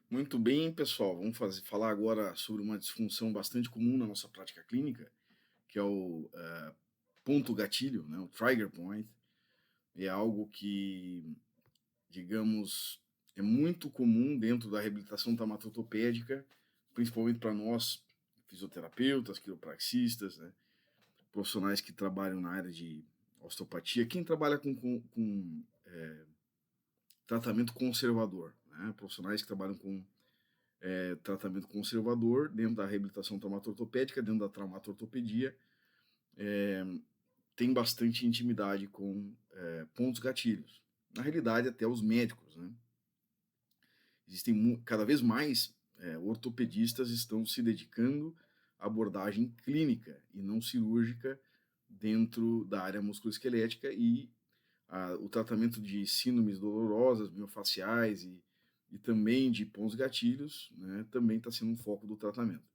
Muito bem, pessoal. Vamos falar agora sobre uma disfunção bastante comum na nossa prática clínica, que é o ponto gatilho, né, o trigger point. É algo que, digamos, é muito comum dentro da reabilitação traumato-ortopédica, principalmente para nós, fisioterapeutas, quiropraxistas, né, profissionais que trabalham na área de osteopatia, quem trabalha com tratamento conservador, né, profissionais que trabalham com tratamento conservador dentro da reabilitação traumato-ortopédica, dentro da traumato-ortopedia, tem bastante intimidade com pontos gatilhos. Na realidade, até os médicos, né? Existem cada vez mais ortopedistas estão se dedicando à abordagem clínica e não cirúrgica dentro da área musculoesquelética e o tratamento de síndromes dolorosas, miofaciais e também de pontos gatilhos, né, também está sendo um foco do tratamento.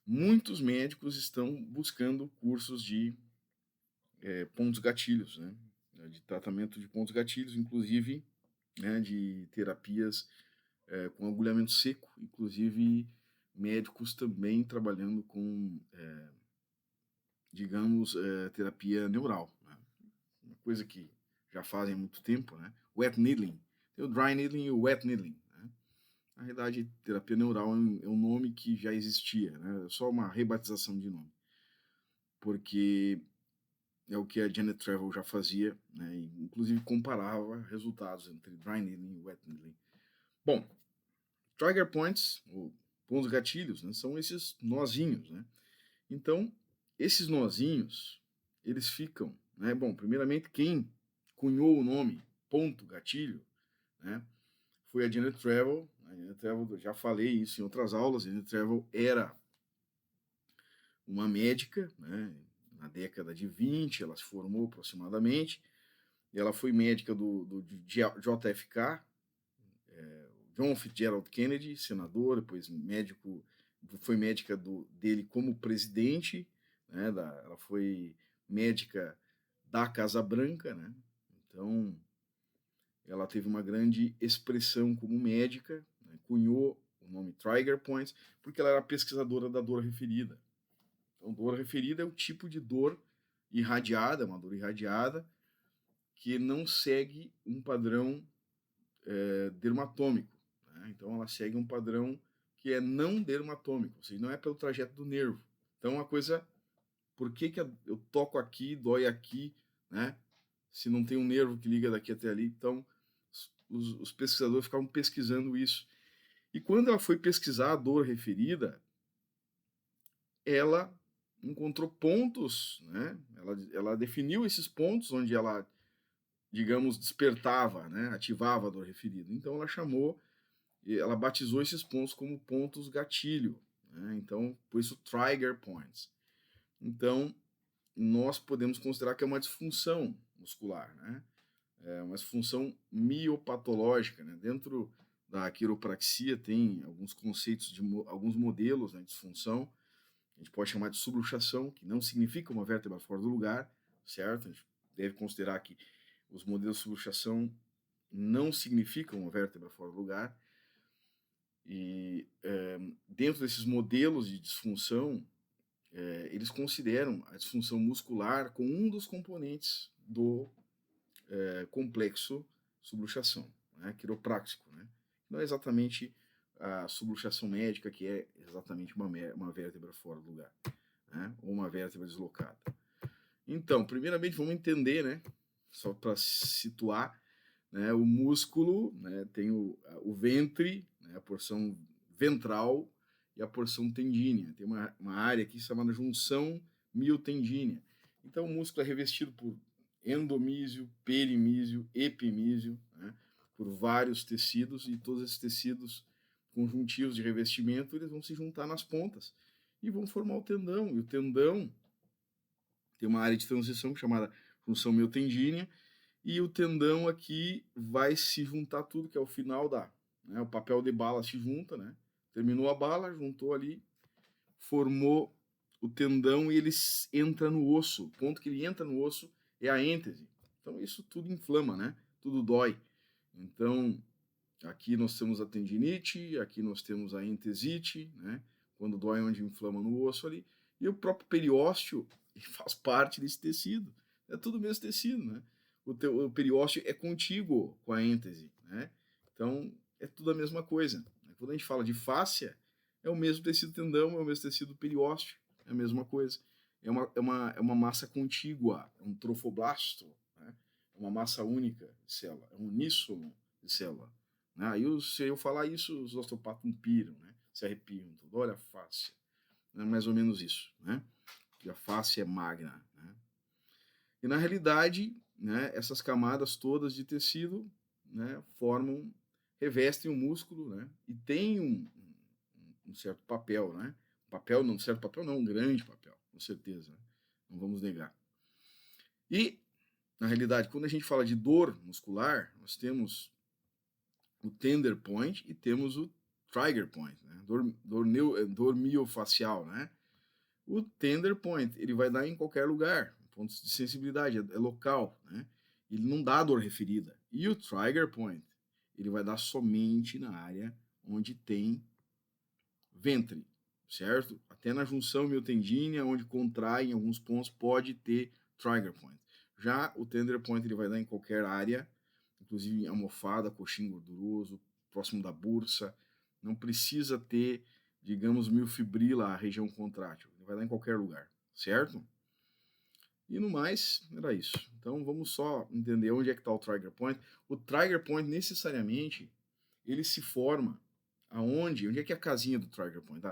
Muitos médicos estão buscando cursos de pontos gatilhos, né, de tratamento de pontos gatilhos, inclusive né, de terapias com agulhamento seco, inclusive médicos também trabalhando com, digamos, terapia neural, né, uma coisa que já fazem há muito tempo, né, wet needling, tem o dry needling e o wet needling, né. Na realidade, terapia neural é um nome que já existia, né, só uma rebatização de nome, porque é o que a Janet Travel já fazia, né, e inclusive comparava resultados entre dry needling e wet needling. Bom, trigger points, ou pontos gatilhos, né, são esses nozinhos, né? Então, esses nozinhos, eles ficam, né? Bom, primeiramente, quem cunhou o nome ponto gatilho, né, foi a Janet Travel. A Janet Travel, já falei isso em outras aulas, a Janet Travel era uma médica, né, na década de 20, ela se formou aproximadamente, e ela foi médica do JFK, John Fitzgerald Kennedy, senador, depois médico, foi médica dele como presidente, né, ela foi médica da Casa Branca, né, então ela teve uma grande expressão como médica, né, cunhou o nome Trigger Points, porque ela era pesquisadora da dor referida. Então, dor referida é o tipo de dor irradiada, uma dor irradiada, que não segue um padrão dermatômico. Né? Então, ela segue um padrão que é não dermatômico, ou seja, não é pelo trajeto do nervo. Então, uma coisa, por que eu toco aqui, dói aqui, né? Se não tem um nervo que liga daqui até ali. Então, os pesquisadores ficavam pesquisando isso. E quando ela foi pesquisar a dor referida, ela encontrou pontos, né? Ela definiu esses pontos onde ela, digamos, despertava, né? Ativava a dor referida. Então ela chamou, ela batizou esses pontos como pontos gatilho, né? Então, por isso trigger points. Então, nós podemos considerar que é uma disfunção muscular, né? É uma disfunção miopatológica, né? Dentro da quiropraxia tem alguns conceitos de alguns modelos, né, de disfunção. A gente pode chamar de subluxação, que não significa uma vértebra fora do lugar, certo? A gente deve considerar que os modelos de subluxação não significam uma vértebra fora do lugar. E dentro desses modelos de disfunção, eles consideram a disfunção muscular como um dos componentes do complexo subluxação, né, quiropráxico, né? Não é exatamente a subluxação médica, que é exatamente uma vértebra fora do lugar, né, ou uma vértebra deslocada. Então, primeiramente, vamos entender, né, só para situar, né, o músculo, né, tem o ventre, né, a porção ventral e a porção tendínea. Tem uma área aqui chamada junção miotendínea. Então, o músculo é revestido por endomísio, perimísio, epimísio, né, por vários tecidos, e todos esses tecidos conjuntivos de revestimento, eles vão se juntar nas pontas e vão formar o tendão. E o tendão tem uma área de transição chamada junção miotendínea, e o tendão aqui vai se juntar tudo, que é o final né, o papel de bala se junta, né? Terminou a bala, juntou ali, formou o tendão e ele entra no osso. O ponto que ele entra no osso é a êntese. Então isso tudo inflama, né? Tudo dói. Então Aqui nós temos a tendinite, aqui nós temos a entesite, né? Quando dói onde inflama no osso ali. E o próprio periósteo faz parte desse tecido. É tudo o mesmo tecido, né? O periósteo é contíguo com a êntese, né? Então, é tudo a mesma coisa. Quando a gente fala de fáscia, é o mesmo tecido tendão, é o mesmo tecido periósteo, é a mesma coisa. É uma massa contígua, é um trofoblasto, né? É uma massa única de célula, é um uníssono de célula. Né? Aí, se eu falar isso, os osteopatas piram, né? Se arrepiam. Tudo. Olha a fáscia. É mais ou menos isso, né? Que a face é magna, né? E na realidade, né, essas camadas todas de tecido, né, revestem o músculo, né? E tem um certo papel, né? Um grande papel, com certeza, né? Não vamos negar. E na realidade, quando a gente fala de dor muscular, nós temos o tender point e temos o trigger point, né? Dor miofacial, né? O tender point, ele vai dar em qualquer lugar, pontos de sensibilidade, é local, né? Ele não dá dor referida. E o trigger point, ele vai dar somente na área onde tem ventre, certo? Até na junção miotendínea, onde contrai em alguns pontos, pode ter trigger point. Já o tender point, ele vai dar em qualquer área, inclusive almofada, coxim gorduroso, próximo da bursa. Não precisa ter, digamos, miofibrila, a região contrátil. Ele vai dar em qualquer lugar, certo? E no mais, era isso. Então vamos só entender onde é que está o trigger point. O trigger point, necessariamente, ele se forma aonde? Onde é que é a casinha do trigger point,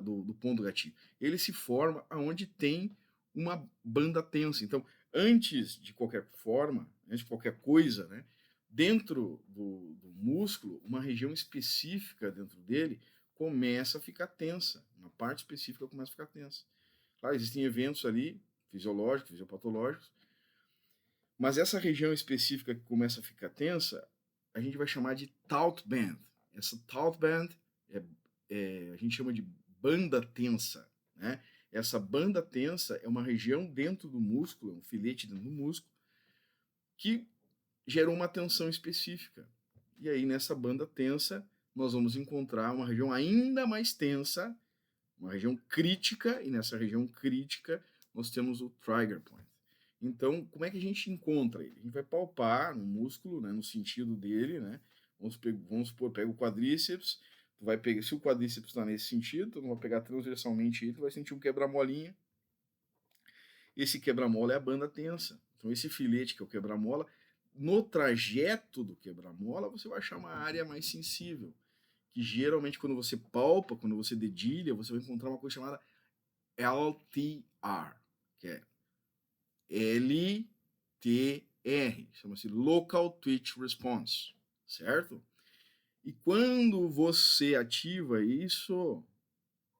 do ponto do gatilho? Ele se forma aonde tem uma banda tensa. Então, antes de qualquer forma, antes de qualquer coisa, né, dentro do músculo, uma região específica dentro dele começa a ficar tensa. Uma parte específica começa a ficar tensa. Claro, existem eventos ali, fisiológicos, fisiopatológicos, mas essa região específica que começa a ficar tensa, a gente vai chamar de taut band. Essa taut band a gente chama de banda tensa, né? Essa banda tensa é uma região dentro do músculo, um filete dentro do músculo, que gerou uma tensão específica. E aí, nessa banda tensa, nós vamos encontrar uma região ainda mais tensa, uma região crítica, e nessa região crítica nós temos o trigger point. Então, como é que a gente encontra ele? A gente vai palpar no músculo, né, no sentido dele, né? Vamos supor, pega o quadríceps, tu vai pegar, se o quadríceps está nesse sentido, tu não vai pegar transversalmente ele, tu vai sentir um quebra-molinha. Esse quebra-mola é a banda tensa. Então, esse filete, que é o quebra-mola, no trajeto do quebra-mola, você vai achar uma área mais sensível, que geralmente quando você palpa, quando você dedilha, você vai encontrar uma coisa chamada LTR, que é LTR, chama-se Local Twitch Response, certo? E quando você ativa isso,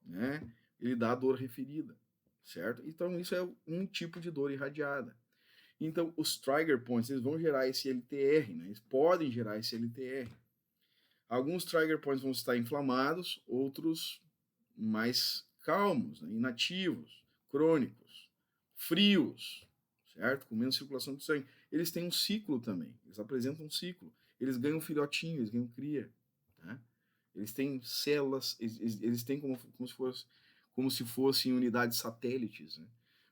né, ele dá a dor referida, certo? Então isso é um tipo de dor irradiada. Então os trigger points, eles vão gerar esse LTR, né? Eles podem gerar esse LTR. Alguns trigger points vão estar inflamados, outros mais calmos, né? Inativos, crônicos, frios, certo? Com menos circulação de sangue. Eles têm um ciclo também, eles apresentam um ciclo. Eles ganham filhotinho, eles ganham cria, né? Eles têm células, eles têm como se fossem unidades satélites, né?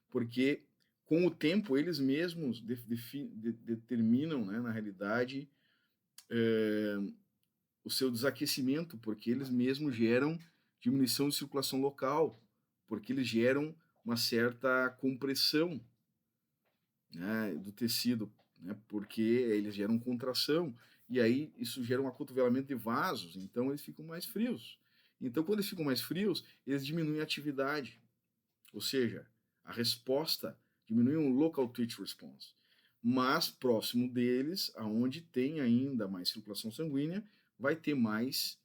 Porque com o tempo eles mesmos determinam, né, na realidade, o seu desaquecimento, porque eles mesmos geram diminuição de circulação local, porque eles geram uma certa compressão, né, do tecido, né, porque eles geram contração, e aí isso gera um acotovelamento de vasos, então eles ficam mais frios. Então, quando eles ficam mais frios, eles diminuem a atividade, ou seja, a resposta diminui um local twitch response. Mas próximo deles, aonde tem ainda mais circulação sanguínea, vai ter mais,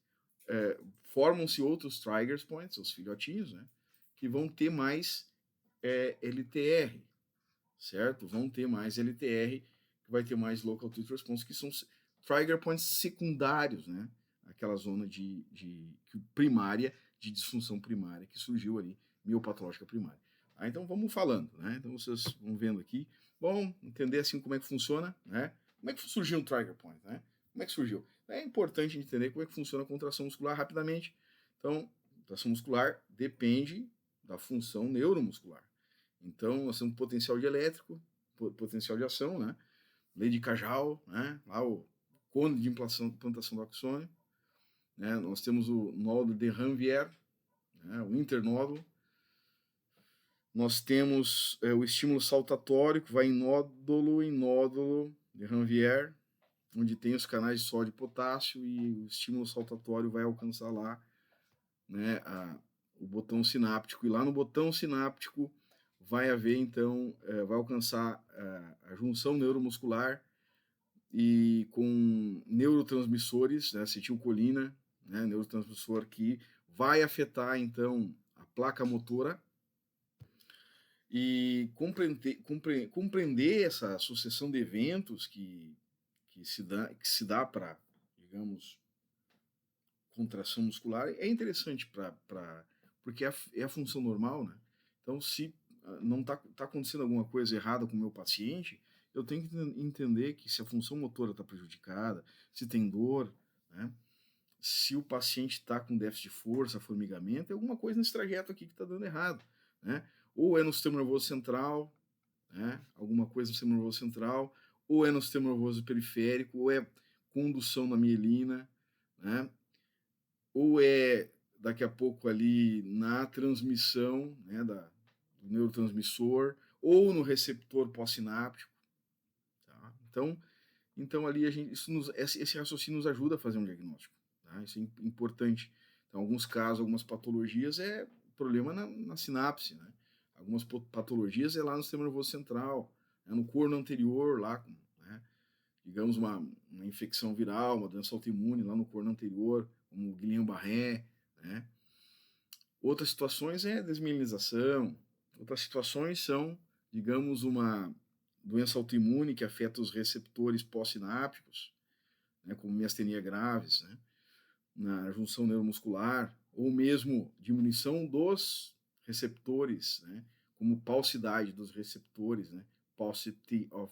formam-se outros trigger points, os filhotinhos, né, que vão ter mais LTR, certo? Vão ter mais LTR, que vai ter mais local twitch response, que são trigger points secundários, né? Aquela zona primária, de disfunção primária que surgiu ali, miopatológica primária. Então vamos falando, né? Então vocês vão vendo aqui, vão entender assim como é que funciona, né? Como é que surgiu um trigger point, né? Como é que surgiu? É importante entender como é que funciona a contração muscular rapidamente. Então, contração muscular depende da função neuromuscular. Então, nós temos potencial dielétrico, potencial de ação, né? Lei de Kajal, né? Lá o cone de implantação do axônio. Né? Nós temos o nódulo de Ranvier, né? O internódulo. Nós temos o estímulo saltatório, que vai em nódulo de Ranvier, onde tem os canais de sódio e potássio, e o estímulo saltatório vai alcançar lá, né, o botão sináptico. E lá no botão sináptico vai haver, então, vai alcançar a junção neuromuscular e com neurotransmissores, né, acetilcolina, né, neurotransmissor que vai afetar, então, a placa motora. E compreender essa sucessão de eventos que se dá para, digamos, contração muscular é interessante porque é a função normal, né? Então, se não tá acontecendo alguma coisa errada com o meu paciente, eu tenho que entender que se a função motora está prejudicada, se tem dor, né? Se o paciente está com déficit de força, formigamento, é alguma coisa nesse trajeto aqui que está dando errado, né? Ou é no sistema nervoso central, né? Alguma coisa no sistema nervoso central, ou é no sistema nervoso periférico, ou é condução na mielina, né? Ou é daqui a pouco ali na transmissão, né, do neurotransmissor, ou no receptor pós-sináptico. Tá? Então ali esse raciocínio nos ajuda a fazer um diagnóstico. Tá? Isso é importante. Então, alguns casos, algumas patologias é problema na sinapse, né? Algumas patologias é lá no sistema nervoso central, né? No corno anterior, lá, né? Digamos uma infecção viral, uma doença autoimune lá no corno anterior, como o Guillain-Barré, né? Outras situações é desmielinização, outras situações são, digamos, uma doença autoimune que afeta os receptores pós-sinápticos, né, como miastenia graves, né, na junção neuromuscular, ou mesmo diminuição dos receptores, né, como paucidade dos receptores, né, paucity of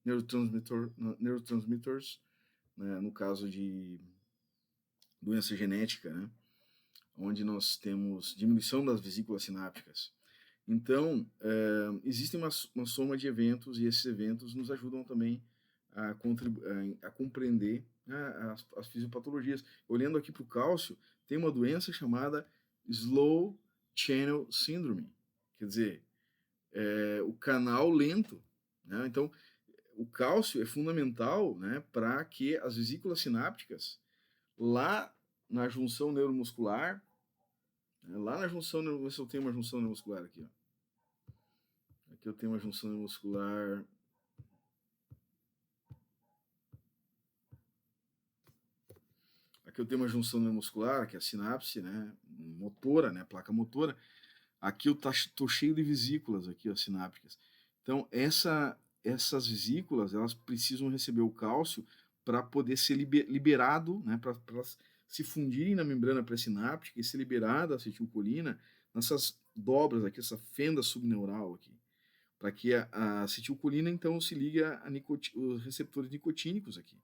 neurotransmitters, né, no caso de doença genética, né, onde nós temos diminuição das vesículas sinápticas. Então, existe uma soma de eventos, e esses eventos nos ajudam também a compreender, né, as fisiopatologias. Olhando aqui para o cálcio, tem uma doença chamada Slow Channel Syndrome, quer dizer, o canal lento. Né? Então, o cálcio é fundamental, né, para que as vesículas sinápticas, lá na junção neuromuscular, lá na junção, se eu tenho uma junção neuromuscular aqui, ó. Aqui eu tenho uma junção neuromuscular. Aqui eu tenho uma junção neuromuscular, que é a sinapse, né, motora, né, placa motora. Aqui eu tô cheio de vesículas aqui, ó, sinápticas. Então, essas vesículas, elas precisam receber o cálcio para poder ser liberado, né, para elas se fundirem na membrana pré-sináptica e ser liberada a acetilcolina nessas dobras aqui, essa fenda subneural aqui, para que a acetilcolina, então, se ligue os receptores nicotínicos aqui.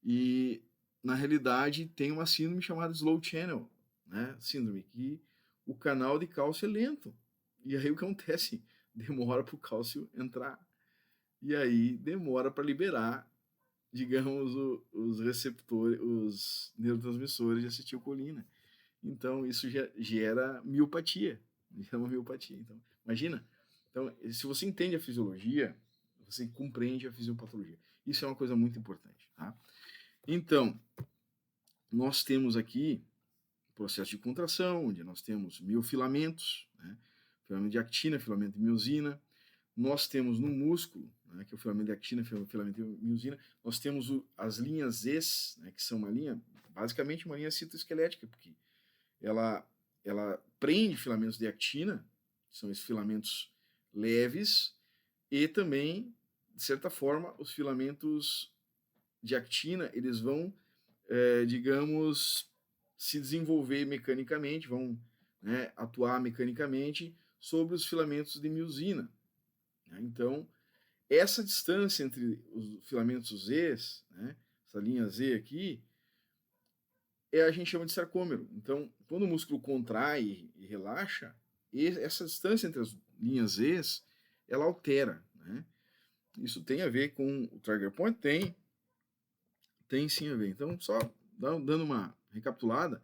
E, na realidade, tem uma síndrome chamada Slow Channel, né, síndrome, que o canal de cálcio é lento. E aí o que acontece? Demora para o cálcio entrar. E aí demora para liberar, digamos, os receptores, os neurotransmissores de acetilcolina. Então, isso gera miopatia. Gera uma miopatia. Então, imagina. Então, se você entende a fisiologia, você compreende a fisiopatologia. Isso é uma coisa muito importante. Tá? Então, nós temos aqui o processo de contração, onde nós temos miofilamentos, né? Filamento de actina, filamento de miosina. Nós temos no músculo, né, que é o filamento de actina, filamento de miosina, nós temos as linhas ES, né, que são uma linha, basicamente uma linha citoesquelética, porque ela prende filamentos de actina, são esses filamentos leves, e também, de certa forma, os filamentos de actina, eles vão, digamos, se desenvolver mecanicamente, vão, né, atuar mecanicamente sobre os filamentos de miosina. Então, essa distância entre os filamentos Z, né, essa linha Z aqui, a gente chama de sarcômero. Então, quando o músculo contrai e relaxa, essa distância entre as linhas Z, ela altera, né? Isso tem a ver com o trigger point? Tem sim a ver. Então, só dando uma recapitulada,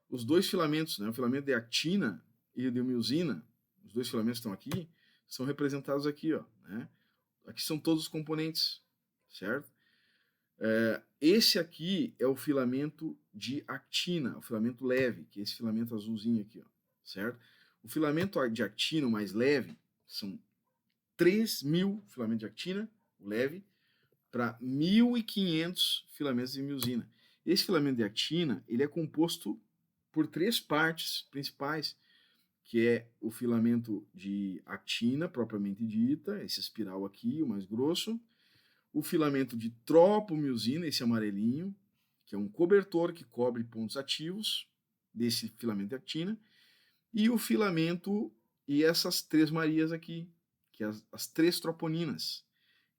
os dois filamentos, né, o filamento de actina e de miosina, os dois filamentos estão aqui, são representados aqui, ó, né? Aqui são todos os componentes, certo? Esse aqui é o filamento de actina, o filamento leve, que é esse filamento azulzinho aqui, ó, certo? O filamento de actina mais leve são 3.000 filamentos de actina, o leve, para 1.500 filamentos de miosina. Esse filamento de actina, ele é composto por 3 partes principais, que é o filamento de actina, propriamente dita, esse espiral aqui, o mais grosso, o filamento de tropomiosina, esse amarelinho, que é um cobertor que cobre pontos ativos desse filamento de actina, e o filamento e essas 3 Marias aqui, que é as 3 troponinas,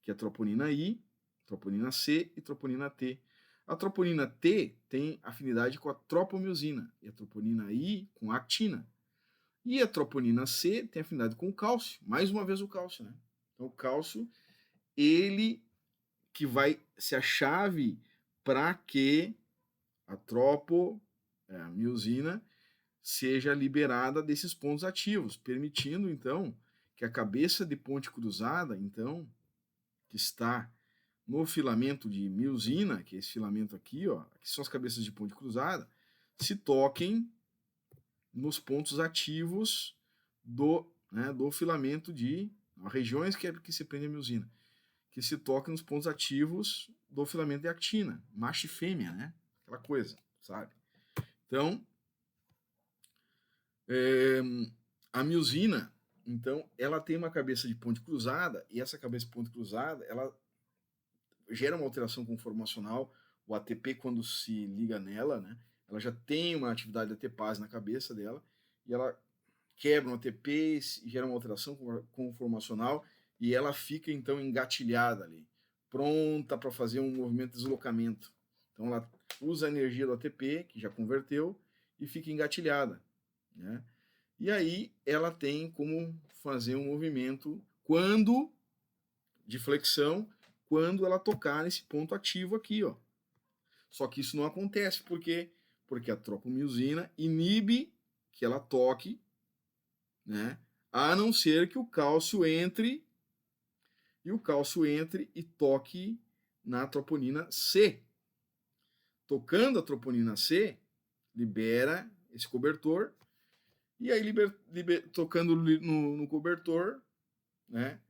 que é a troponina I, troponina C e troponina T. A troponina T tem afinidade com a tropomiosina e a troponina I com a actina. E a troponina C tem afinidade com o cálcio, mais uma vez o cálcio, né? Então o cálcio, ele que vai ser a chave para que a tropomiosina seja liberada desses pontos ativos, permitindo então que a cabeça de ponte cruzada, então, que está no filamento de miosina, que é esse filamento aqui, ó, que são as cabeças de ponte cruzada, se toquem nos pontos ativos do filamento de regiões que se prende a miosina, que se toquem nos pontos ativos do filamento de actina, macho e fêmea, né? Aquela coisa, sabe? Então, a miosina, então, ela tem uma cabeça de ponte cruzada, e essa cabeça de ponte cruzada, ela gera uma alteração conformacional. O ATP, quando se liga nela, né, ela já tem uma atividade ATPase na cabeça dela, e ela quebra um ATP e gera uma alteração conformacional, e ela fica, então, engatilhada ali, pronta para fazer um movimento de deslocamento. Então, ela usa a energia do ATP, que já converteu, e fica engatilhada, né? E aí, ela tem como fazer um movimento de flexão, quando ela tocar nesse ponto ativo aqui, ó. Só que isso não acontece, por quê? Porque a tropomiosina inibe que ela toque, né? A não ser que o cálcio entre e toque na troponina C. Tocando a troponina C, libera esse cobertor, e aí tocando no cobertor, né?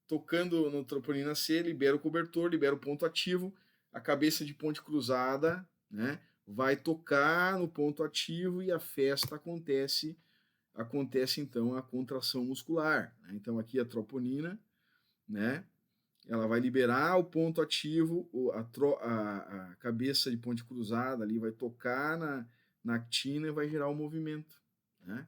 Tocando no troponina C, libera o cobertor, libera o ponto ativo, a cabeça de ponte cruzada, né, vai tocar no ponto ativo e a festa acontece então a contração muscular, né? Então aqui a troponina, né, ela vai liberar o ponto ativo, a cabeça de ponte cruzada ali vai tocar na actina e vai gerar o movimento, né?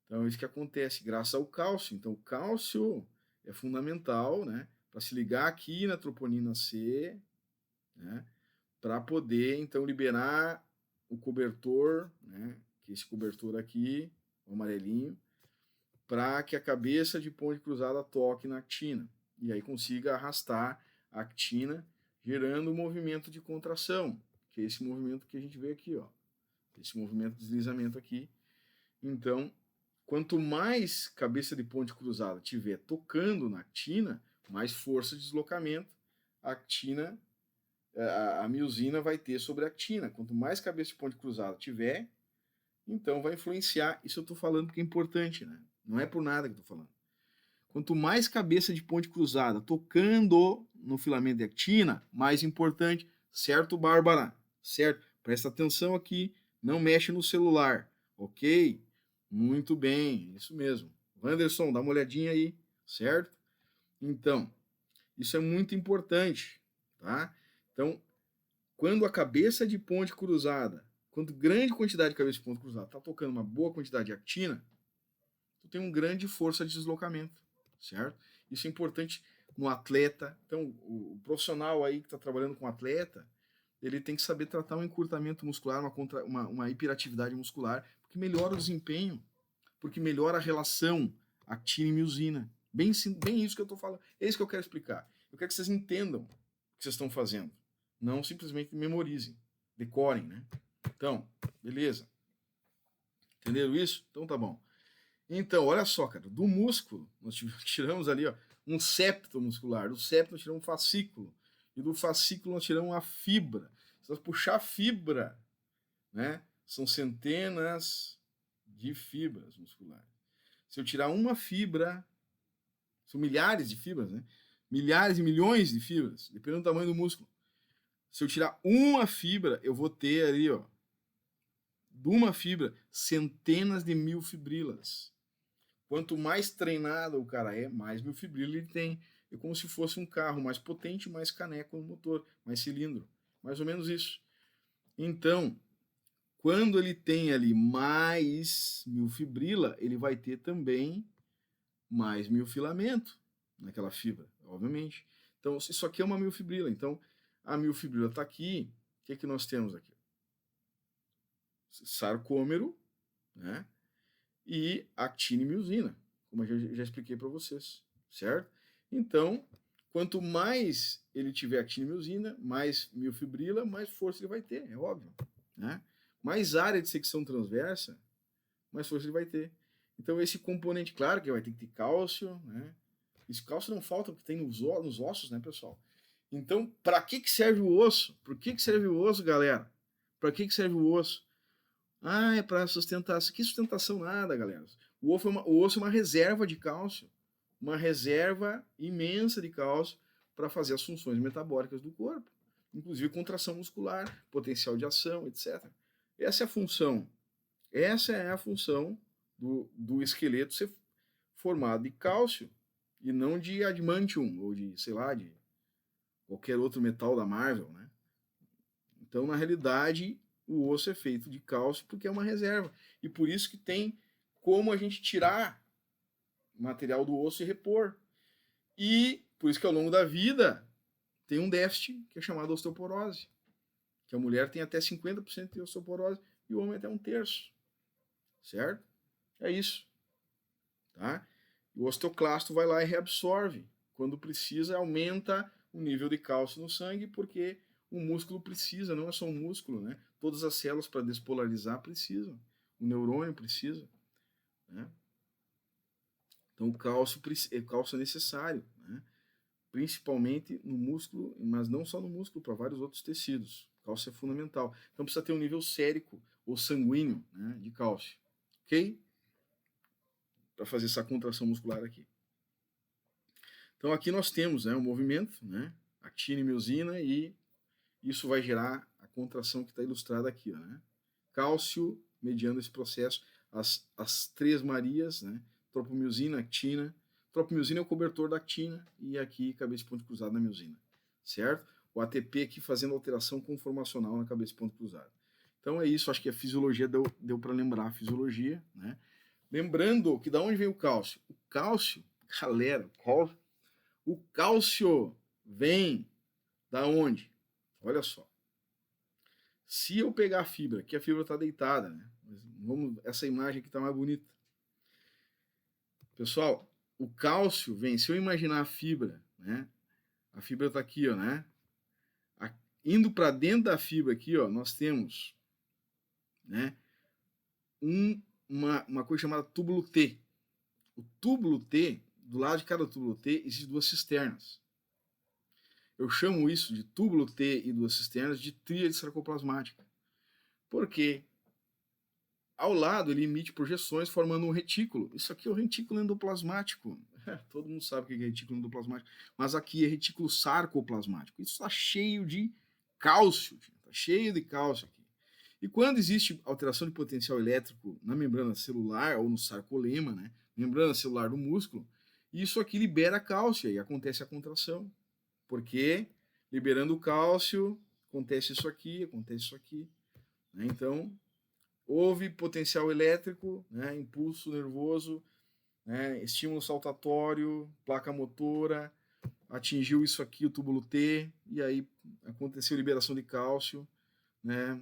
Então é isso que acontece graças ao cálcio. Então o cálcio é fundamental, né, para se ligar aqui na troponina C, né, para poder então liberar o cobertor, né, que é esse cobertor aqui, o amarelinho, para que a cabeça de ponte cruzada toque na actina e aí consiga arrastar a actina, gerando um movimento de contração, que é esse movimento que a gente vê aqui, ó, esse movimento de deslizamento aqui. Então, quanto mais cabeça de ponte cruzada tiver tocando na actina, mais força de deslocamento a actina, a miosina vai ter sobre a actina. Quanto mais cabeça de ponte cruzada tiver, então vai influenciar. Isso eu estou falando porque é importante, né? Não é por nada que eu estou falando. Quanto mais cabeça de ponte cruzada tocando no filamento de actina, mais importante. Certo, Bárbara? Certo? Presta atenção aqui. Não mexe no celular, ok? Muito bem, isso mesmo. Wanderson, dá uma olhadinha aí, certo? Então, isso é muito importante, tá? Então, quando a cabeça de ponte cruzada, quando grande quantidade de cabeça de ponte cruzada está tocando uma boa quantidade de actina, tu tem uma grande força de deslocamento, certo? Isso é importante no atleta. Então, o profissional aí que está trabalhando com atleta, ele tem que saber tratar um encurtamento muscular, uma hiperatividade muscular, porque melhora o desempenho, porque melhora a relação actina e miosina. Bem isso que eu estou falando. É isso que eu quero explicar. Eu quero que vocês entendam o que vocês estão fazendo. Não simplesmente memorizem, decorem, né? Então, beleza. Entenderam isso? Então tá bom. Então, olha só, cara, do músculo, nós tiramos ali, ó, um septo muscular. Do septo nós tiramos um fascículo. E do fascículo nós tiramos a fibra. Se nós puxar a fibra, né, são centenas de fibras musculares. Se eu tirar uma fibra, são milhares de fibras, né? Milhares e milhões de fibras, dependendo do tamanho do músculo. Se eu tirar uma fibra, eu vou ter ali, ó, de uma fibra, centenas de mil fibrilas. Quanto mais treinado o cara é, mais miofibrila ele tem. É como se fosse um carro mais potente, mais caneco no motor, mais cilindro. Mais ou menos isso. Então, quando ele tem ali mais miofibrila, ele vai ter também mais miofilamento naquela fibra, obviamente. Então, isso aqui é uma miofibrila. Então, a miofibrila está aqui. O que nós temos aqui? Sarcômero, né? E actina e miosina, como eu já expliquei para vocês, certo? Então, quanto mais ele tiver actina e miosina, mais miofibrila, mais força ele vai ter, é óbvio, né? Mais área de secção transversa, mais força ele vai ter. Então, esse componente, claro que vai ter que ter cálcio, né? Esse cálcio não falta porque tem nos ossos, né, pessoal? Então, para que serve o osso? Por que serve o osso, galera? Para que serve o osso? Ah, é para sustentar. Que sustentação nada, galera. O osso é uma reserva de cálcio, uma reserva imensa de cálcio para fazer as funções metabólicas do corpo, inclusive contração muscular, potencial de ação, etc. Essa é a função. Essa é a função do esqueleto ser formado de cálcio e não de adamantium ou de, sei lá, de qualquer outro metal da Marvel, né? Então, na realidade, o osso é feito de cálcio porque é uma reserva. E por isso que tem como a gente tirar material do osso e repor. E por isso que ao longo da vida tem um déficit que é chamado osteoporose. Que a mulher tem até 50% de osteoporose e o homem até 1/3. Certo? É isso. Tá? O osteoclasto vai lá e reabsorve. Quando precisa, aumenta o nível de cálcio no sangue, porque o músculo precisa, não é só um músculo, né? Todas as células para despolarizar precisam. O neurônio precisa. Né? Então o cálcio é necessário, né? Principalmente no músculo, mas não só no músculo, para vários outros tecidos. O cálcio é fundamental. Então precisa ter um nível sérico ou sanguíneo, né, de cálcio. Ok? Para fazer essa contração muscular aqui. Então aqui nós temos, né, um movimento, né, actina e miosina, e isso vai gerar a contração que está ilustrada aqui, ó, né? Cálcio mediando esse processo, as três Marias, né? Tropomiosina, actina. Tropomiosina é o cobertor da actina e aqui cabeça de ponto cruzado na miosina, certo? O ATP aqui fazendo alteração conformacional na cabeça de ponto cruzado. Então é isso, acho que a fisiologia deu para lembrar a fisiologia, né? Lembrando que da onde vem o cálcio? O cálcio, galera, o cálcio vem da onde? Olha só. Se eu pegar a fibra, que a fibra está deitada, né? Essa imagem aqui está mais bonita. Pessoal, o cálcio vem, se eu imaginar a fibra, né? A fibra está aqui, ó, né? Indo para dentro da fibra aqui, ó, nós temos, né? Uma coisa chamada túbulo T. O túbulo T, do lado de cada túbulo T, existem duas cisternas. Eu chamo isso de túbulo T e duas cisternas de tríade sarcoplasmática. Por quê? Ao lado ele emite projeções formando um retículo. Isso aqui é o retículo endoplasmático. Todo mundo sabe o que é retículo endoplasmático. Mas aqui é retículo sarcoplasmático. Isso está cheio de cálcio. Está cheio de cálcio aqui. E quando existe alteração de potencial elétrico na membrana celular ou no sarcolema, né, membrana celular do músculo, isso aqui libera cálcio e acontece a contração. Porque liberando o cálcio, acontece isso aqui, acontece isso aqui. Né? Então, houve potencial elétrico, né, impulso nervoso, né, estímulo saltatório, placa motora, atingiu isso aqui, o túbulo T, e aí aconteceu liberação de cálcio, né?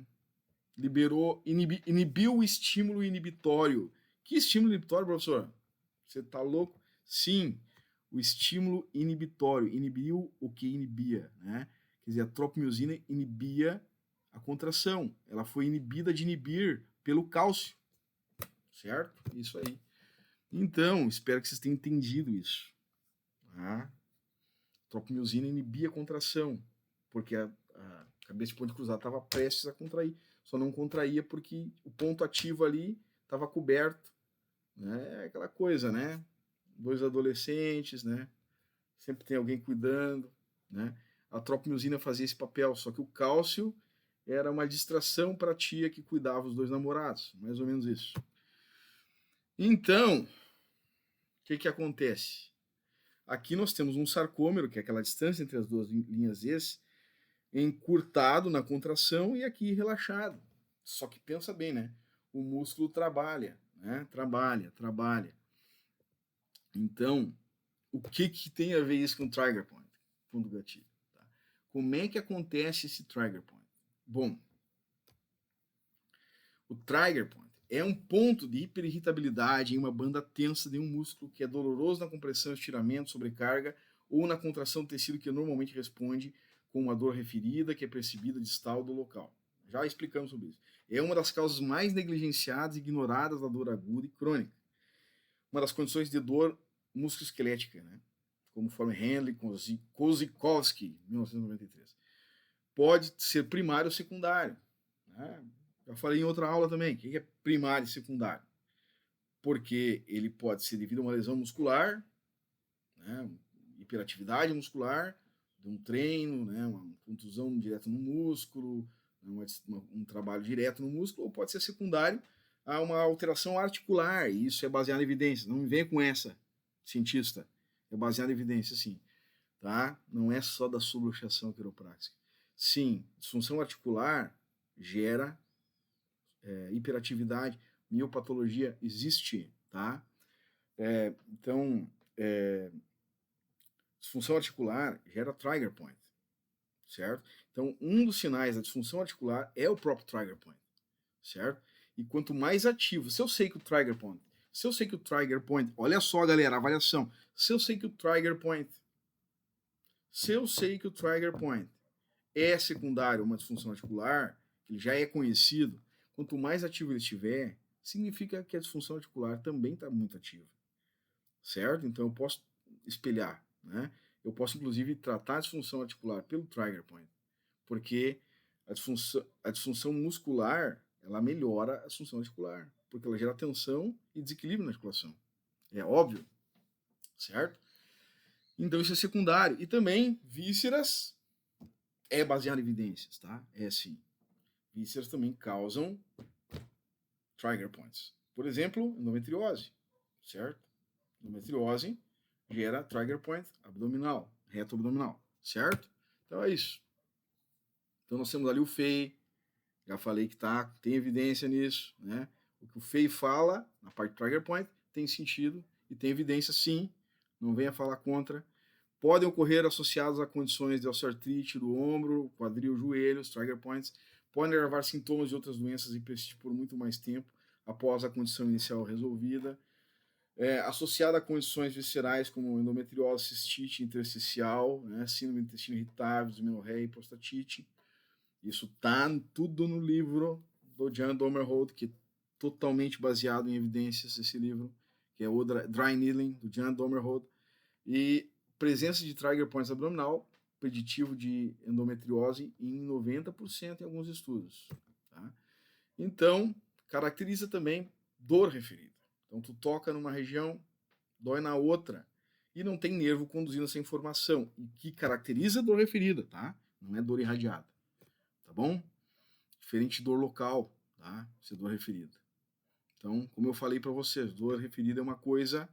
Inibiu o estímulo inibitório. Que estímulo inibitório, professor? Você tá louco? Sim, o estímulo inibitório. Inibiu o que inibia, né? Quer dizer, a tropimiosina inibia a contração. Ela foi inibida de inibir pelo cálcio. Certo? Isso aí. Então, espero que vocês tenham entendido isso. Tá? A tropimiosina inibia a contração, porque a cabeça de ponte cruzada estava prestes a contrair. Só não contraía porque o ponto ativo ali estava coberto. Né? Aquela coisa, né? 2 adolescentes, né? Sempre tem alguém cuidando, né? A tropimiosina fazia esse papel, só que o cálcio era uma distração para a tia que cuidava os 2 namorados, mais ou menos isso. Então, o que acontece? Aqui nós temos um sarcômero, que é aquela distância entre as 2 linhas S, encurtado na contração e aqui relaxado. Só que pensa bem, né? O músculo trabalha, né? Trabalha. Então, o que tem a ver isso com o trigger point? Ponto gatilho. Tá? Como é que acontece esse trigger point? Bom, o trigger point é um ponto de hiperirritabilidade em uma banda tensa de um músculo que é doloroso na compressão, estiramento, sobrecarga ou na contração do tecido que normalmente responde com uma dor referida que é percebida distal do local. Já explicamos sobre isso. É uma das causas mais negligenciadas e ignoradas da dor aguda e crônica. Uma das condições de dor musculoesquelética, né? Como forma Henley, Kozikowski, 1993. Pode ser primário ou secundário. Né? Já falei em outra aula também. O que é primário e secundário? Porque ele pode ser devido a uma lesão muscular, né? Hiperatividade muscular, de um treino, né? Uma contusão direta no músculo, um trabalho direto no músculo, ou pode ser secundário a uma alteração articular, e isso é baseado em evidências. Não me venha com essa, cientista. É baseado em evidências, sim. Tá? Não é só da subluxação quiroprática. Sim, disfunção articular gera hiperatividade, miopatologia existe, tá? Então, disfunção articular gera trigger point, certo? Então, um dos sinais da disfunção articular é o próprio trigger point, certo? E quanto mais ativo, se eu sei que o trigger point, olha só, galera, avaliação. Se eu sei que o trigger point é secundário a uma disfunção articular, que ele já é conhecido, quanto mais ativo ele estiver, significa que a disfunção articular também está muito ativa, certo? Então eu posso espelhar, né? Eu posso inclusive tratar a disfunção articular pelo trigger point, porque a disfunção muscular ela melhora a disfunção articular, porque ela gera tensão e desequilíbrio na articulação. É óbvio, certo? Então isso é secundário. E também vísceras é baseado em evidências, tá? É sim. Vísceras também causam trigger points. Por exemplo, endometriose, certo? Endometriose gera trigger point abdominal, reto abdominal, certo? Então é isso. Então nós temos ali o FEI, já falei que tem evidência nisso, né? O que o FEI fala na parte do trigger point tem sentido e tem evidência sim, não venha falar contra. Podem ocorrer associados a condições de osteoartrite do ombro, quadril, joelhos, trigger points. Podem agravar sintomas de outras doenças e persistir por muito mais tempo após a condição inicial resolvida. Associada a condições viscerais como endometriose, cistite intersticial, né, síndrome do intestino irritável, dismenorreia e prostatite. Isso está tudo no livro do Jan Domerhold, que é totalmente baseado em evidências, esse livro, que é o Dry Needling, do Jan Domerhold. E presença de trigger points abdominal, preditivo de endometriose em 90% em alguns estudos. Tá? Então, caracteriza também dor referida. Então, tu toca numa região, dói na outra, e não tem nervo conduzindo essa informação, e que caracteriza dor referida, tá? Não é dor irradiada, tá bom? Diferente de dor local, tá? Isso é dor referida. Então, como eu falei para vocês, dor referida é uma coisa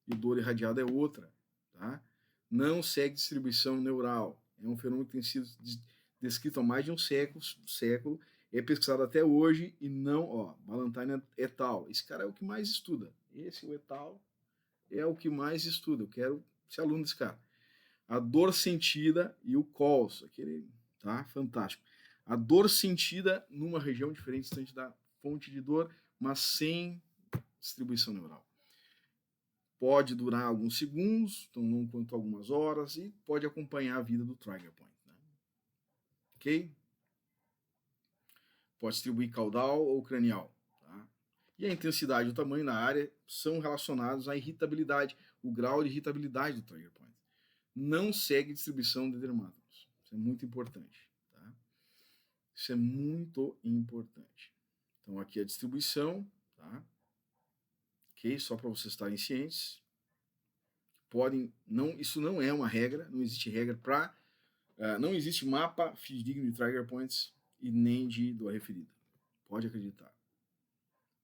e dor irradiada é outra, tá? Não segue distribuição neural. É um fenômeno que tem sido descrito há mais de um século, é pesquisado até hoje e não, Ballantyne et al. Esse cara é o que mais estuda. Esse, o et al, é o que mais estuda. Eu quero ser aluno desse cara. a dor sentida e o COLS, aquele, tá? Fantástico. A dor sentida numa região diferente distante da fonte de dor, mas sem distribuição neural. Pode durar alguns segundos, então não quanto algumas horas, e pode acompanhar a vida do trigger point. Né? Ok? Pode distribuir caudal ou cranial. Tá? E a intensidade e o tamanho da área são relacionados à irritabilidade, o grau de irritabilidade do trigger point. Não segue distribuição de dermátomos. Isso é muito importante. Tá? Isso é muito importante. Então aqui a distribuição, tá? Ok? Só para vocês estarem cientes. Podem, não, isso não é uma regra, não existe regra para, não existe mapa fidedigno de trigger points e nem de dor referida. Pode acreditar.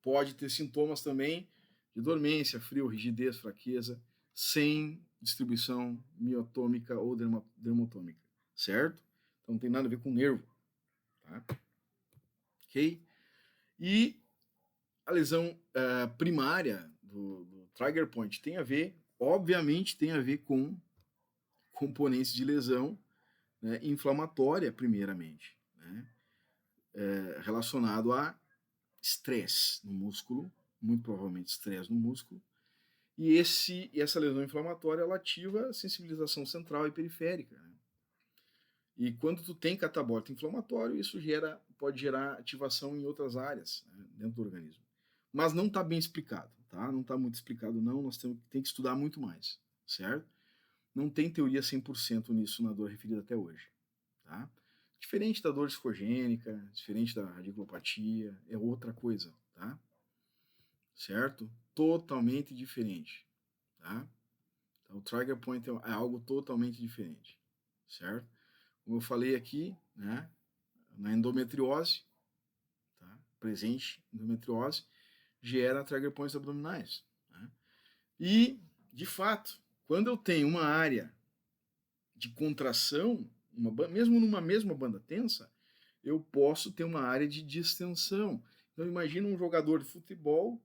Pode ter sintomas também de dormência, frio, rigidez, fraqueza, sem distribuição miotômica ou dermotômica, certo? Então não tem nada a ver com nervo, tá? Ok? E a lesão primária do trigger point tem a ver, obviamente, tem a ver com componentes de lesão, né, inflamatória, primeiramente, né, relacionado a estresse no músculo, muito provavelmente estresse no músculo, e essa lesão inflamatória ela ativa a sensibilização central e periférica. Né? E quando tu tem catabólito inflamatório, isso pode gerar ativação em outras áreas, né, dentro do organismo. Mas não está bem explicado, tá? Não está muito explicado não, nós temos que estudar muito mais, certo? Não tem teoria 100% nisso na dor referida até hoje, tá? Diferente da dor discogênica, diferente da radiculopatia, é outra coisa, tá? Certo? Totalmente diferente, tá? Então, o trigger point é algo totalmente diferente, certo? Como eu falei aqui, né, na endometriose, tá? Presente endometriose, gera trigger points abdominais. Né? E, de fato, quando eu tenho uma área de contração, mesmo numa mesma banda tensa, eu posso ter uma área de distensão. Então, imagina um jogador de futebol,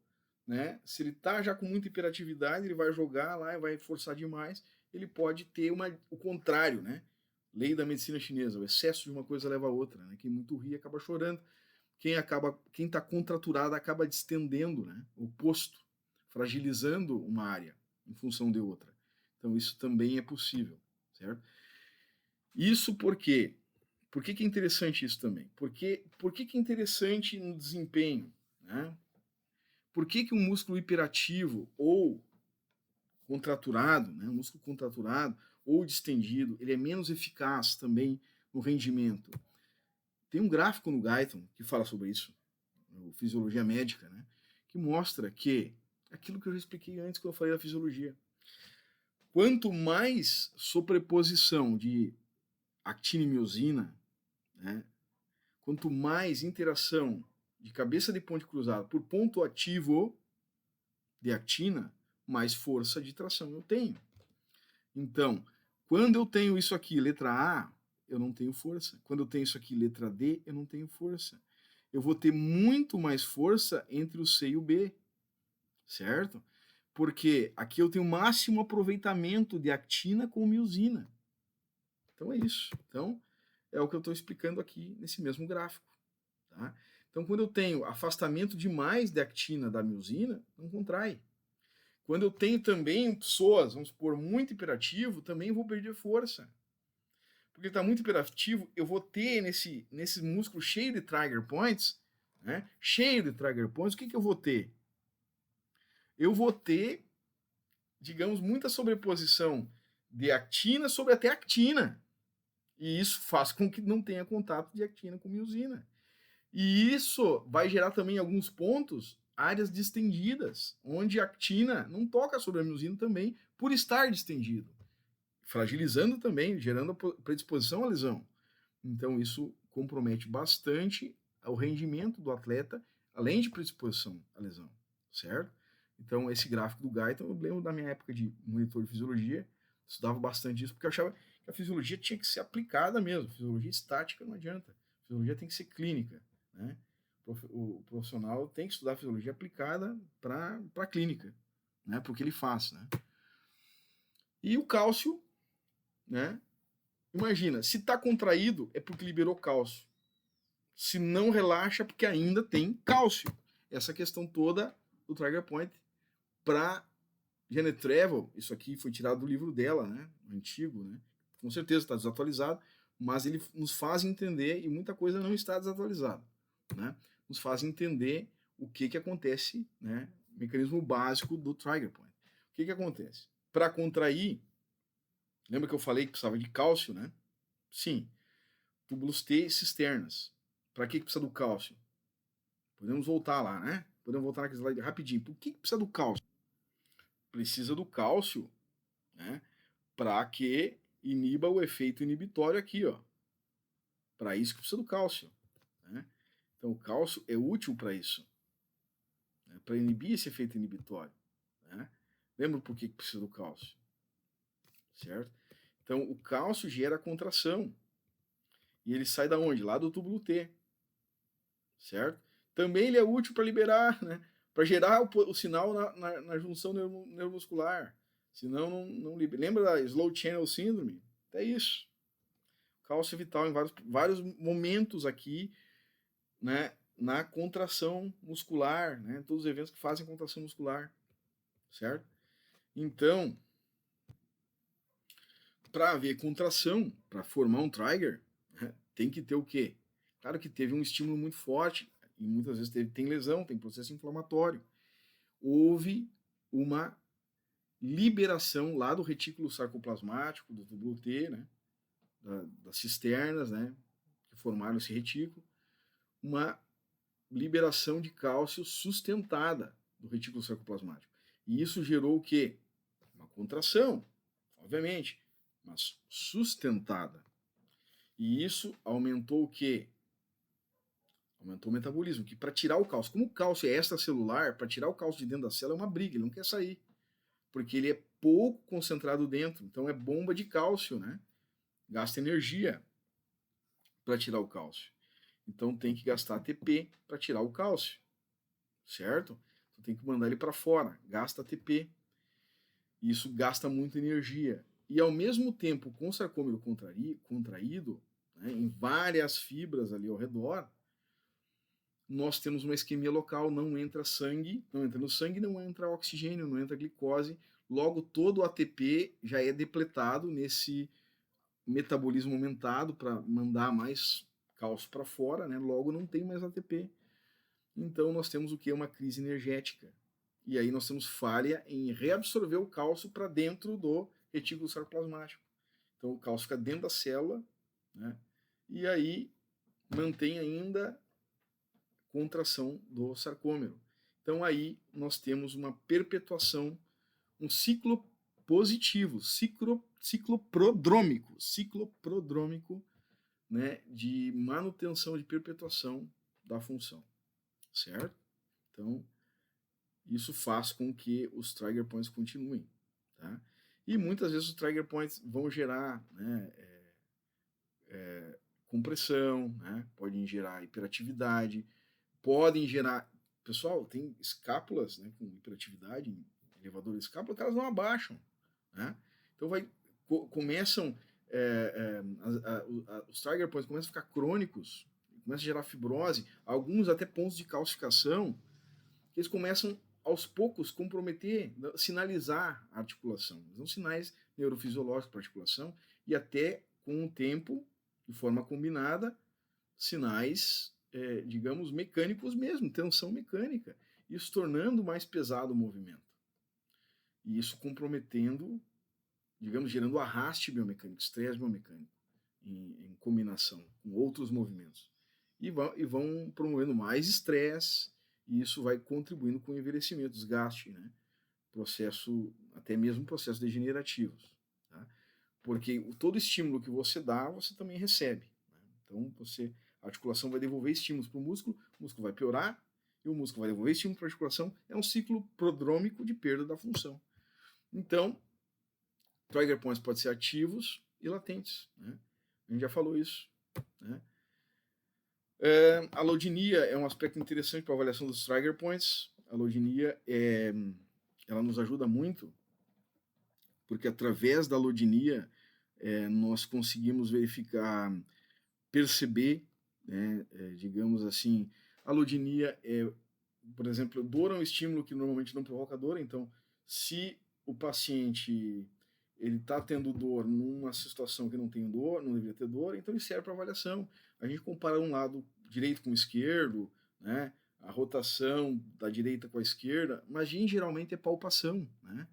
né? Se ele está já com muita hiperatividade, ele vai jogar lá e vai forçar demais, ele pode ter o contrário, né? Lei da medicina chinesa, o excesso de uma coisa leva a outra, né? Quem muito ri acaba chorando. Quem está contraturado acaba distendendo, né? O oposto, fragilizando uma área em função de outra. Então isso também é possível, certo? Isso porque, por que é interessante isso também? Por que é interessante no desempenho, né? Por que um músculo hiperativo ou contraturado, né, um músculo contraturado ou distendido, ele é menos eficaz também no rendimento? Tem um gráfico no Guyton que fala sobre isso, no Fisiologia Médica, né, que mostra que aquilo que eu já expliquei antes quando eu falei da fisiologia. Quanto mais sobreposição de actina e miosina, né, quanto mais interação de cabeça de ponte cruzada por ponto ativo de actina, mais força de tração eu tenho. Então, quando eu tenho isso aqui, letra A, eu não tenho força. Quando eu tenho isso aqui, letra D, eu não tenho força. Eu vou ter muito mais força entre o C e o B, certo? Porque aqui eu tenho máximo aproveitamento de actina com miosina. Então é isso. Então, é o que eu estou explicando aqui nesse mesmo gráfico. Tá? Então, quando eu tenho afastamento demais de actina da miosina, não contrai. Quando eu tenho também pessoas, vamos supor, muito hiperativo, também vou perder força. Porque está muito hiperativo, eu vou ter nesse músculo cheio de trigger points, né? Cheio de trigger points, o que eu vou ter? Eu vou ter, digamos, muita sobreposição de actina sobre até actina. E isso faz com que não tenha contato de actina com miosina. E isso vai gerar também em alguns pontos áreas distendidas, onde a actina não toca sobre a miosina também, por estar distendido, fragilizando também, gerando predisposição à lesão. Então isso compromete bastante o rendimento do atleta, além de predisposição à lesão, certo? Então esse gráfico do Guyton, eu lembro da minha época de monitor de fisiologia, estudava bastante isso, porque eu achava que a fisiologia tinha que ser aplicada mesmo, fisiologia estática não adianta, a fisiologia tem que ser clínica, né? O profissional tem que estudar fisiologia aplicada para a clínica, né? Porque ele faz, né? E o cálcio, né? Imagina, se está contraído é porque liberou cálcio. Se não relaxa, porque ainda tem cálcio. Essa questão toda do Trigger Point para Janet Trevor, isso aqui foi tirado do livro dela, né? Antigo, né? Com certeza está desatualizado, mas ele nos faz entender, e muita coisa não está desatualizada, né? Nos faz entender o que acontece, né? O mecanismo básico do Trigger Point. O que acontece? Para contrair, lembra que eu falei que precisava de cálcio, né? Sim. Túbulos T e cisternas. Para que precisa do cálcio? Podemos voltar lá, né? Podemos voltar naquele slide rapidinho. Por que precisa do cálcio? Precisa do cálcio, né? Para que iniba o efeito inibitório aqui, ó. Para isso que precisa do cálcio, né? Então o cálcio é útil para isso, né? Para inibir esse efeito inibitório, né? Lembra por que precisa do cálcio, certo? Então o cálcio gera contração e ele sai da onde? Lá do túbulo T, certo? Também ele é útil para liberar, né? Para gerar o sinal na junção neuromuscular. Senão não libera. Lembra da Slow Channel Syndrome? É isso. Cálcio é vital em vários momentos aqui, né? Na contração muscular, né? Todos os eventos que fazem contração muscular, certo? Então, para haver contração, para formar um trigger, né? Tem que ter o quê? Claro que teve um estímulo muito forte, e muitas vezes tem lesão, tem processo inflamatório. Houve uma liberação lá do retículo sarcoplasmático, do túbulo T, né, das cisternas, né, que formaram esse retículo, uma liberação de cálcio sustentada do retículo sarcoplasmático. E isso gerou o quê? Uma contração, obviamente, mas sustentada. E isso aumentou o quê? Aumentou o metabolismo, que para tirar o cálcio, como o cálcio é extracelular, para tirar o cálcio de dentro da célula é uma briga, ele não quer sair, porque ele é pouco concentrado dentro, então é bomba de cálcio, né? Gasta energia para tirar o cálcio. Então tem que gastar ATP para tirar o cálcio, certo? Então tem que mandar ele para fora, gasta ATP. Isso gasta muita energia. E ao mesmo tempo, com o sarcômero contraído, né, em várias fibras ali ao redor, nós temos uma isquemia local, não entra sangue, não entra no sangue, não entra oxigênio, não entra glicose, logo todo o ATP já é depletado nesse metabolismo aumentado para mandar mais cálcio para fora, né? Logo não tem mais ATP. Então nós temos o que? Uma crise energética. E aí nós temos falha em reabsorver o cálcio para dentro do retículo sarcoplasmático. Então o cálcio fica dentro da célula, né? E aí mantém ainda contração do sarcômero. Então aí nós temos uma perpetuação, um ciclo positivo, ciclo prodrômico, né, de manutenção, de perpetuação da função, certo? Então isso faz com que os trigger points continuem, tá? E muitas vezes os trigger points vão gerar, né, compressão, né, podem gerar hiperatividade, podem gerar. Pessoal, tem escápulas, né, com hiperatividade, elevador de escápula, que elas não abaixam, né? Então começam os trigger points começam a ficar crônicos, começam a gerar fibrose, alguns até pontos de calcificação, que eles começam aos poucos comprometer, sinalizar a articulação. São sinais neurofisiológicos para a articulação e até com o tempo, de forma combinada, sinais, digamos, mecânicos mesmo, tensão mecânica, isso tornando mais pesado o movimento. E isso comprometendo, digamos, gerando arraste biomecânico, estresse biomecânico, em combinação com outros movimentos. E vão promovendo mais estresse, e isso vai contribuindo com o envelhecimento, desgaste, né? Processo, até mesmo processos degenerativos. Tá? Porque todo estímulo que você dá, você também recebe. Né? Então, a articulação vai devolver estímulos para o músculo vai piorar, e o músculo vai devolver estímulo para a articulação. É um ciclo prodrômico de perda da função. Então, trigger points podem ser ativos e latentes. Né? A gente já falou isso. Né? A allodynia é um aspecto interessante para a avaliação dos trigger points. A allodynia ela nos ajuda muito, porque através da allodynia nós conseguimos verificar, perceber, né, digamos assim, a allodynia por exemplo, dor é um estímulo que normalmente não provoca dor, então se o paciente ele está tendo dor numa situação que não tem dor, não deveria ter dor, então ele serve para avaliação. A gente compara um lado direito com o esquerdo, né, a rotação da direita com a esquerda, mas geralmente é palpação, né?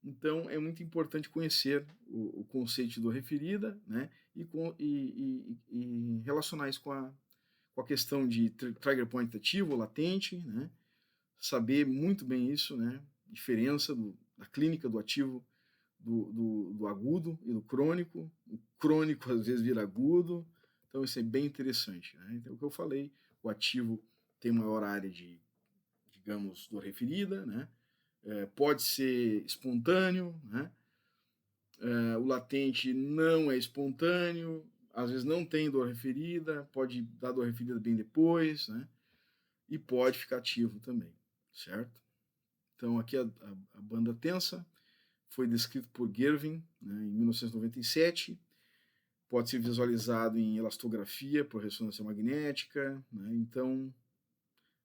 Então é muito importante conhecer o conceito de dor referida, né, e relacionar isso com a questão de trigger point ativo ou latente, né, saber muito bem isso, né, diferença da clínica do ativo do agudo e do crônico. O crônico às vezes vira agudo, então isso é bem interessante, né? Então o que eu falei, o ativo tem maior área de, digamos, dor referida, né? Pode ser espontâneo, né? O latente não é espontâneo, às vezes não tem dor referida, pode dar dor referida bem depois, né? E pode ficar ativo também, certo? Então aqui a banda tensa foi descrito por Gervin, né, em 1997, pode ser visualizado em elastografia por ressonância magnética, né? Então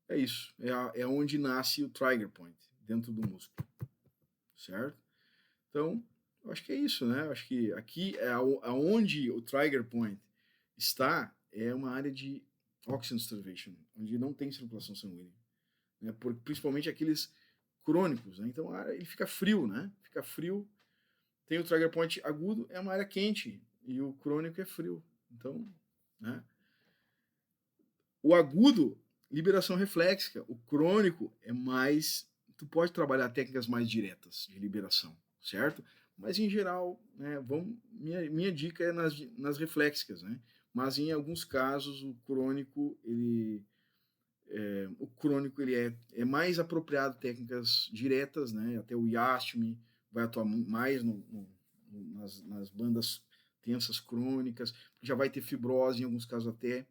é isso, é onde nasce o trigger point, dentro do músculo, certo? Então, eu acho que é isso, né? Eu acho que aqui é aonde o trigger point está, é uma área de oxygen starvation, onde não tem circulação sanguínea, né? Principalmente aqueles crônicos, né? Então ele fica frio, né? Fica frio. Tem o trigger point agudo, é uma área quente, e o crônico é frio. Então, né? O agudo, liberação reflexica. O crônico é mais. Tu pode trabalhar técnicas mais diretas de liberação, certo? Mas em geral, né, minha dica é nas reflexicas, né? Mas em alguns casos o crônico ele é mais apropriado técnicas diretas, né? Até o Yastmi vai atuar mais nas bandas tensas crônicas, já vai ter fibrose, em alguns casos até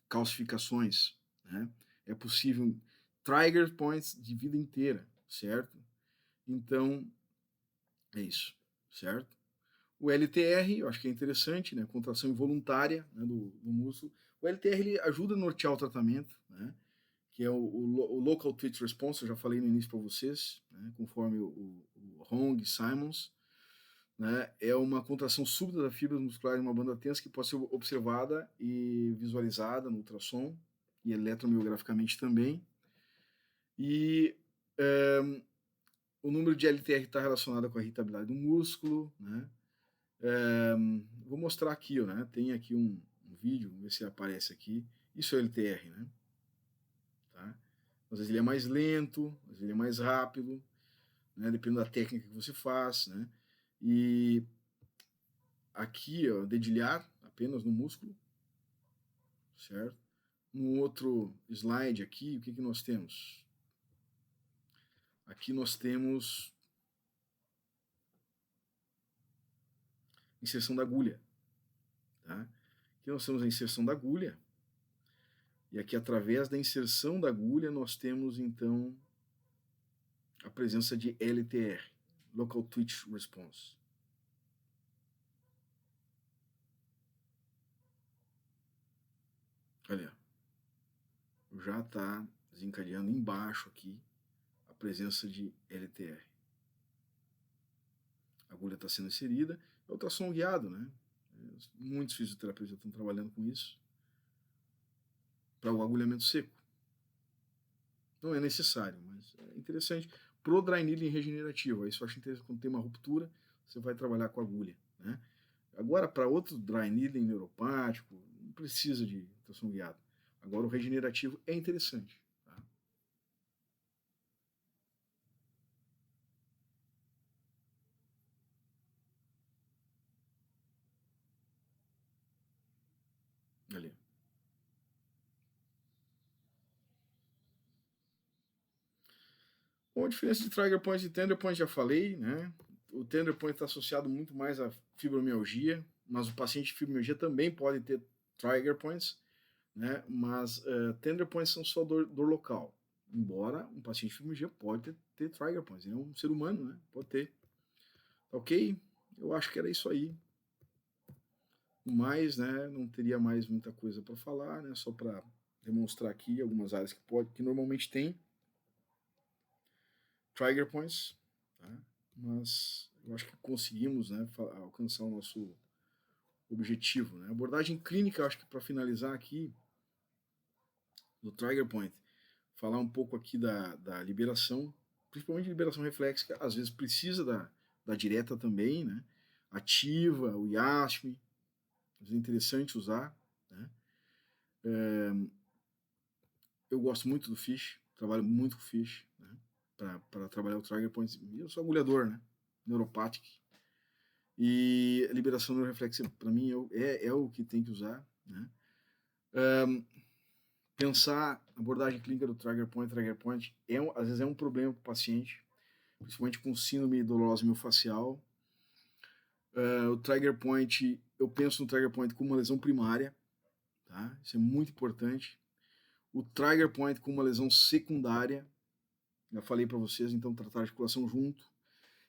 calcificações, né? É possível trigger points de vida inteira, certo? Então, é isso, certo? O LTR, eu acho que é interessante, né? Contração involuntária, né, do músculo. O LTR ele ajuda a nortear o tratamento, né? Que é o Local Twitch Response, eu já falei no início para vocês, né? Conforme o Hong e Simons. Né? É uma contração súbita da fibra muscular em uma banda tensa que pode ser observada e visualizada no ultrassom e eletromiograficamente também. E o número de LTR está relacionado com a irritabilidade do músculo, né? Vou mostrar aqui, ó, né? Tem aqui um vídeo, vamos ver se aparece aqui. Isso é LTR, né? Tá? Às vezes ele é mais lento, às vezes ele é mais rápido, né? Dependendo da técnica que você faz, né? E aqui, ó, dedilhar apenas no músculo, certo? No outro slide aqui, o que nós temos? Aqui nós temos inserção da agulha, tá? Aqui nós temos a inserção da agulha, e aqui através da inserção da agulha nós temos então a presença de LTR, Local Twitch Response. Olha, já está desencadeando embaixo aqui a presença de LTR. A agulha está sendo inserida, é ultrassom guiado, né? Muitos fisioterapeutas já estão trabalhando com isso para o agulhamento seco. Não é necessário, mas é interessante. Pro dry needling regenerativo, isso eu acho interessante. Quando tem uma ruptura, você vai trabalhar com agulha, né? Agora, para outro dry needling neuropático, não precisa de ultrassom guiado. Agora, o regenerativo é interessante. Tá? Ali. Bom, a diferença de trigger point e tender point já falei, né? O tender point está associado muito mais à fibromialgia, mas o paciente de fibromialgia também pode ter trigger points, né? Mas tender points são só dor local. Embora um paciente de fibromialgia pode ter trigger points, ele é um ser humano, né? Pode ter. Ok? Eu acho que era isso aí. Mas, né, não teria mais muita coisa para falar, né? Só para demonstrar aqui algumas áreas que normalmente tem trigger points, tá? Mas eu acho que conseguimos, né, alcançar o nosso objetivo, né? Abordagem clínica, eu acho que para finalizar aqui do trigger point, falar um pouco aqui da liberação, principalmente liberação reflexica, às vezes precisa da direta também, né? Ativa, o IASM, é interessante usar, né? Eu gosto muito do Fish, trabalho muito com Fish, né? Para trabalhar o trigger point. Eu sou agulhador, né? Neuropathic. E a liberação neuroreflexiva, para mim, é o que tem que usar, né? Pensar a abordagem clínica do trigger point às vezes é um problema para o paciente, principalmente com síndrome dolorosa miofascial. O trigger point, eu penso no trigger point como uma lesão primária, tá? Isso é muito importante. O trigger point como uma lesão secundária, já falei para vocês, então tratar a articulação junto.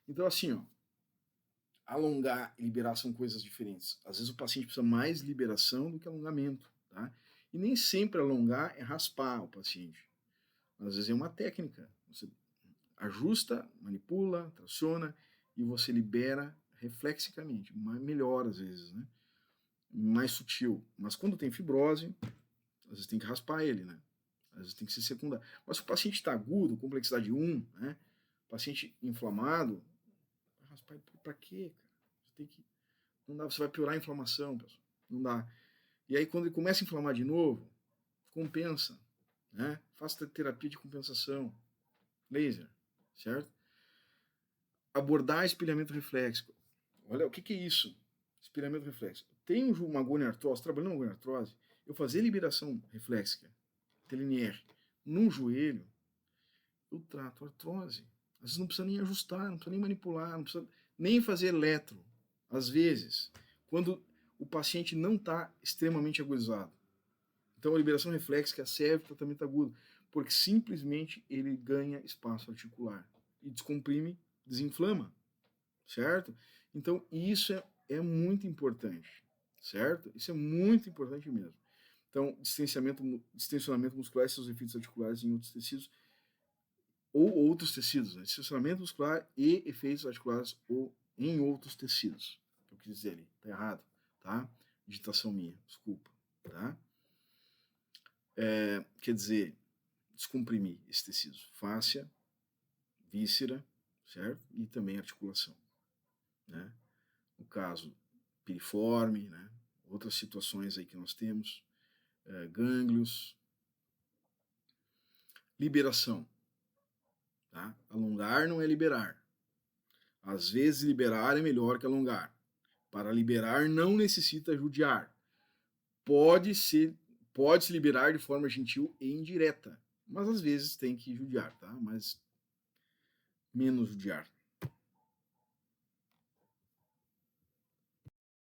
Então assim, ó, alongar e liberar são coisas diferentes. Às vezes o paciente precisa mais liberação do que alongamento, tá? E nem sempre alongar é raspar o paciente. Às vezes é uma técnica. Você ajusta, manipula, traciona e você libera reflexicamente. Melhor às vezes, né? Mais sutil. Mas quando tem fibrose, às vezes tem que raspar ele, né? Às vezes tem que ser secundário. Mas se o paciente está agudo, complexidade 1, né? Paciente inflamado, vai raspar para quê, cara? Você tem que... Não dá, você vai piorar a inflamação, pessoal. Não dá. E aí quando ele começa a inflamar de novo, compensa, né? Faça terapia de compensação. Laser, certo? Abordar espelhamento reflexo. Olha, o que é isso? Espelhamento reflexo. Tem uma goniartrose, trabalhando com goniartrose, eu fazer liberação reflexica, telinier, no joelho, eu trato artrose. Às vezes não precisa nem ajustar, não precisa nem manipular, não precisa nem fazer eletro. Às vezes, quando o paciente não está extremamente agudizado. Então a liberação reflexica serve para tratamento agudo, porque simplesmente ele ganha espaço articular e descomprime, desinflama, certo? Então isso é muito importante, certo? Isso é muito importante mesmo. Então, distensionamento muscular e seus efeitos articulares em outros tecidos, ou outros tecidos, né? Distensionamento muscular e efeitos articulares ou em outros tecidos. Eu quis dizer ali, tá errado, tá? Digitação minha, desculpa, tá? Quer dizer, descomprimir esses tecidos, fáscia, víscera, certo? E também articulação, né? No caso, piriforme, né? Outras situações aí que nós temos, gânglios, liberação, tá? Alongar não é liberar. Às vezes liberar é melhor que alongar. Para liberar não necessita judiar. Pode-se liberar de forma gentil e indireta, mas às vezes tem que judiar, tá? Mas menos judiar,